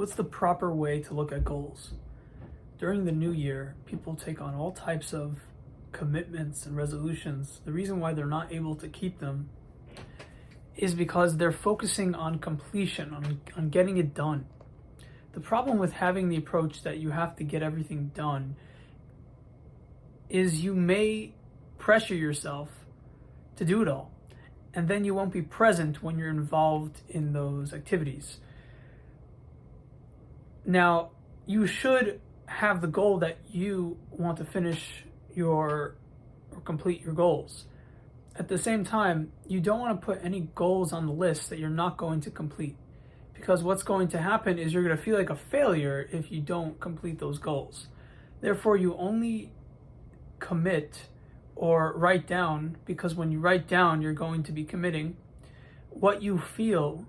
What's the proper way to look at goals? During the new year, people take on all types of commitments and resolutions. The reason why they're not able to keep them is because they're focusing on completion, on getting it done. The problem with having the approach that you have to get everything done is you may pressure yourself to do it all, and then you won't be present when you're involved in those activities. Now, you should have the goal that you want to finish or complete your goals. At the same time, you don't want to put any goals on the list that you're not going to complete, because what's going to happen is you're going to feel like a failure if you don't complete those goals. Therefore, you only commit or write down, because when you write down, you're going to be committing what you feel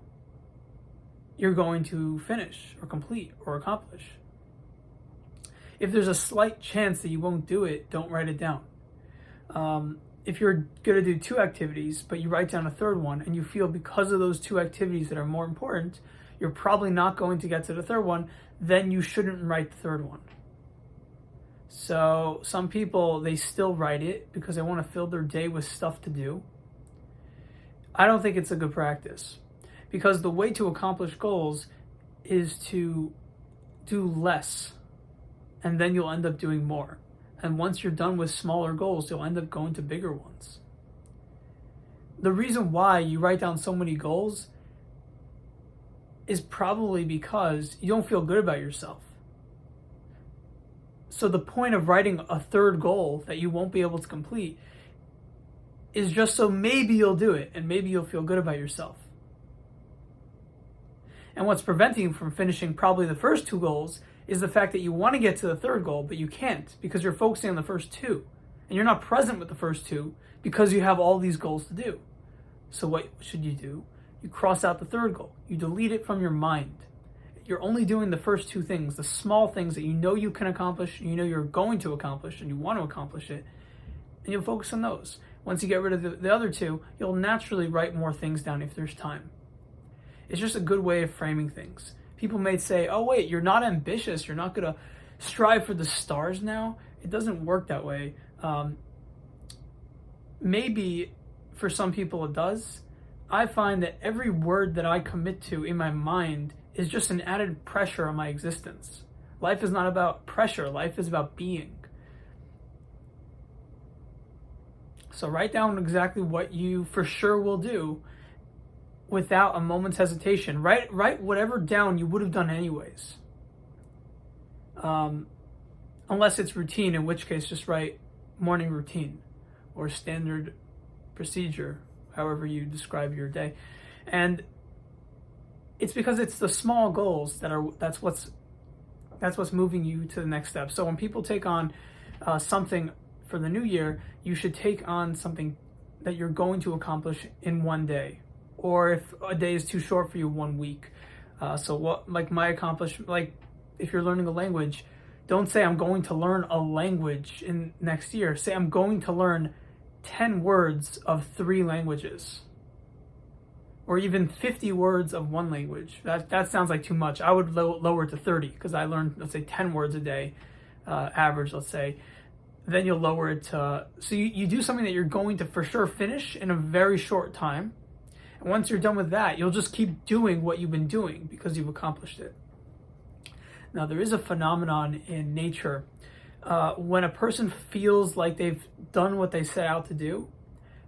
you're going to finish or complete or accomplish. If there's a slight chance that you won't do it, don't write it down. If you're going to do two activities, but you write down a third one, and you feel because of those two activities that are more important, you're probably not going to get to the third one, then you shouldn't write the third one. So some people, they still write it because they want to fill their day with stuff to do. I don't think it's a good practice, because the way to accomplish goals is to do less, and then you'll end up doing more. And once you're done with smaller goals, you'll end up going to bigger ones. The reason why you write down so many goals is probably because you don't feel good about yourself. So the point of writing a third goal that you won't be able to complete is just so maybe you'll do it, and maybe you'll feel good about yourself. And what's preventing you from finishing probably the first two goals is the fact that you want to get to the third goal, but you can't because you're focusing on the first two. And you're not present with the first two because you have all these goals to do. So what should you do? You cross out the third goal. You delete it from your mind. You're only doing the first two things, the small things that you know you can accomplish, you know you're going to accomplish, and you want to accomplish it. And you'll focus on those. Once you get rid of the other two, you'll naturally write more things down if there's time. It's just a good way of framing things. People may say, oh wait, you're not ambitious, you're not going to strive for the stars now. It doesn't work that way. Maybe for some people it does. I find that every word that I commit to in my mind is just an added pressure on my existence. Life is not about pressure, life is about being. So write down exactly what you for sure will do without a moment's hesitation. Write whatever down you would have done anyways. Unless it's routine, in which case just write morning routine or standard procedure, however you describe your day. And it's because it's the small goals that's what's moving you to the next step. So when people take on something for the new year, you should take on something that you're going to accomplish in one day. Or if a day is too short for you, 1 week. So what, like my accomplishment, like if you're learning a language, don't say I'm going to learn a language in next year. Say I'm going to learn 10 words of 3 languages. Or even 50 words of 1 language. That sounds like too much. I would lower it to 30, because I learned, let's say, 10 words a day, average, let's say. Then you'll lower it to, so you do something that you're going to for sure finish in a very short time. And once you're done with that, you'll just keep doing what you've been doing because you've accomplished it. Now, there is a phenomenon in nature. When a person feels like they've done what they set out to do,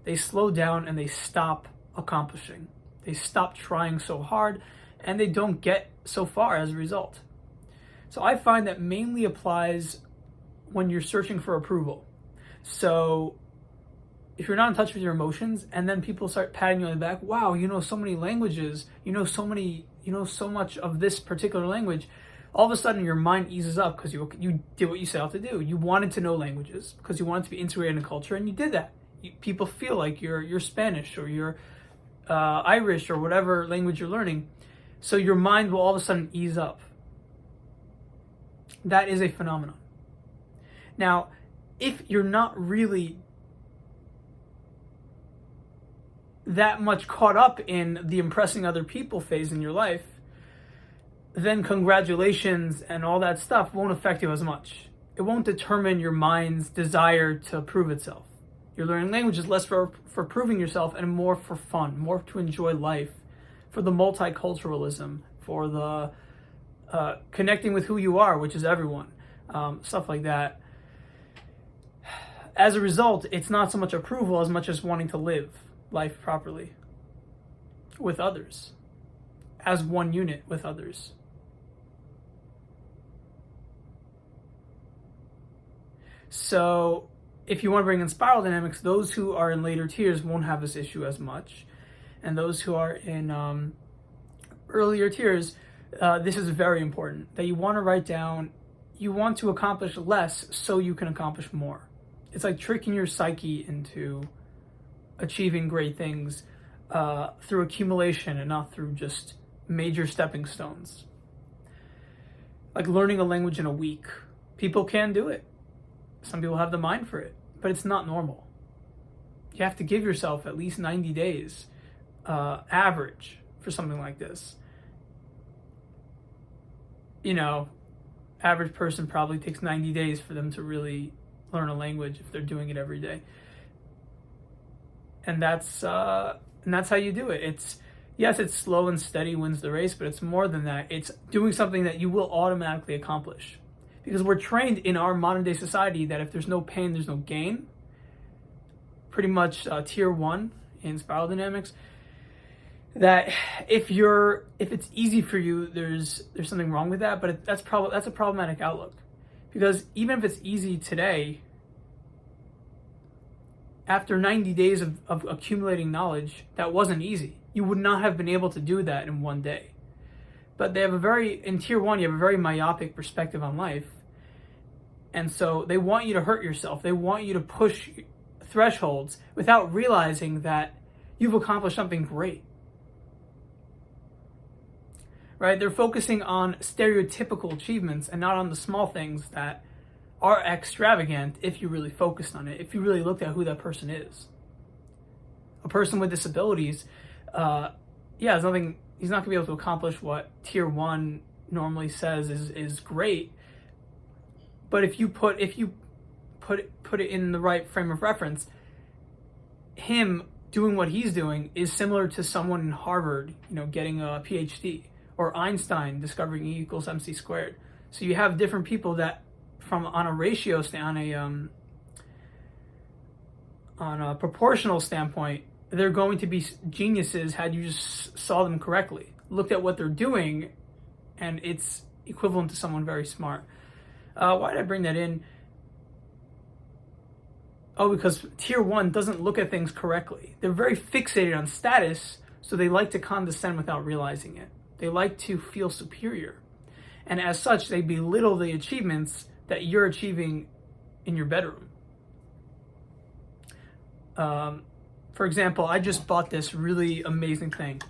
they slow down and they stop accomplishing. They stop trying so hard, and they don't get so far as a result. So I find that mainly applies when you're searching for approval. So if you're not in touch with your emotions, and then people start patting you on the back, wow, you know so many languages, you know so much of this particular language, all of a sudden your mind eases up because you did what you set out to do. You wanted to know languages because you wanted to be integrated in culture, and you did that. People feel like you're Spanish or you're Irish or whatever language you're learning, so your mind will all of a sudden ease up. That is a phenomenon. Now, if you're not really that much caught up in the impressing other people phase in your life, then congratulations and all that stuff won't affect you as much. It won't determine your mind's desire to prove itself. You're learning languages less for proving yourself and more for fun, more to enjoy life, for the multiculturalism, for the connecting with who you are, which is everyone, stuff like that. As a result, it's not so much approval as much as wanting to live life properly with others, as one unit with others. So if you want to bring in spiral dynamics, those who are in later tiers won't have this issue as much. And those who are in earlier tiers, this is very important, that you want to write down, you want to accomplish less so you can accomplish more. It's like tricking your psyche into achieving great things through accumulation and not through just major stepping stones. Like learning a language in a week. People can do it. Some people have the mind for it, but it's not normal. You have to give yourself at least 90 days average for something like this. Average person probably takes 90 days for them to really learn a language if they're doing it every day. And that's how you do it. It's slow and steady wins the race, but it's more than that. It's doing something that you will automatically accomplish. Because we're trained in our modern day society that if there's no pain, there's no gain. Pretty much tier 1 in spiral dynamics. That if it's easy for you, there's something wrong with that. But that's a problematic outlook. Because even if it's easy today, after 90 days of accumulating knowledge, that wasn't easy. You would not have been able to do that in one day. But they have in tier 1, you have a very myopic perspective on life. And so they want you to hurt yourself. They want you to push thresholds without realizing that you've accomplished something great. Right? They're focusing on stereotypical achievements and not on the small things that are extravagant if you really focused on it, if you really looked at who that person is. A person with disabilities, he's not going to be able to accomplish what tier 1 normally says is great. But if you put it in the right frame of reference, him doing what he's doing is similar to someone in Harvard, getting a PhD, or Einstein discovering E equals MC squared. So you have different people that, on a proportional standpoint, they're going to be geniuses had you just saw them correctly, looked at what they're doing, and it's equivalent to someone very smart. Why did I bring that in? Oh, because tier 1 doesn't look at things correctly. They're very fixated on status, so they like to condescend without realizing it. They like to feel superior. And as such, they belittle the achievements that you're achieving in your bedroom. For example, I just bought this really amazing thing.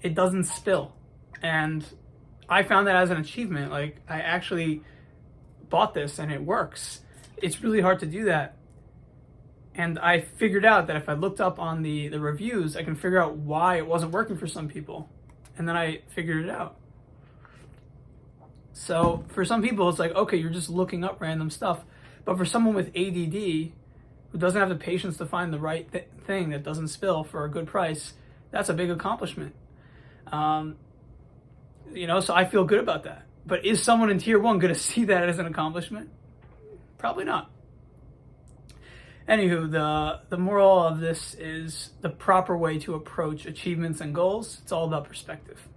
It doesn't spill. And I found that as an achievement. Like, I actually bought this and it works. It's really hard to do that. And I figured out that if I looked up on the reviews, I can figure out why it wasn't working for some people. And then I figured it out. So for some people, it's like, okay, you're just looking up random stuff. But for someone with ADD, who doesn't have the patience to find the right thing that doesn't spill for a good price, that's a big accomplishment. So I feel good about that. But is someone in tier 1 going to see that as an accomplishment? Probably not. Anywho, the moral of this is the proper way to approach achievements and goals. It's all about perspective.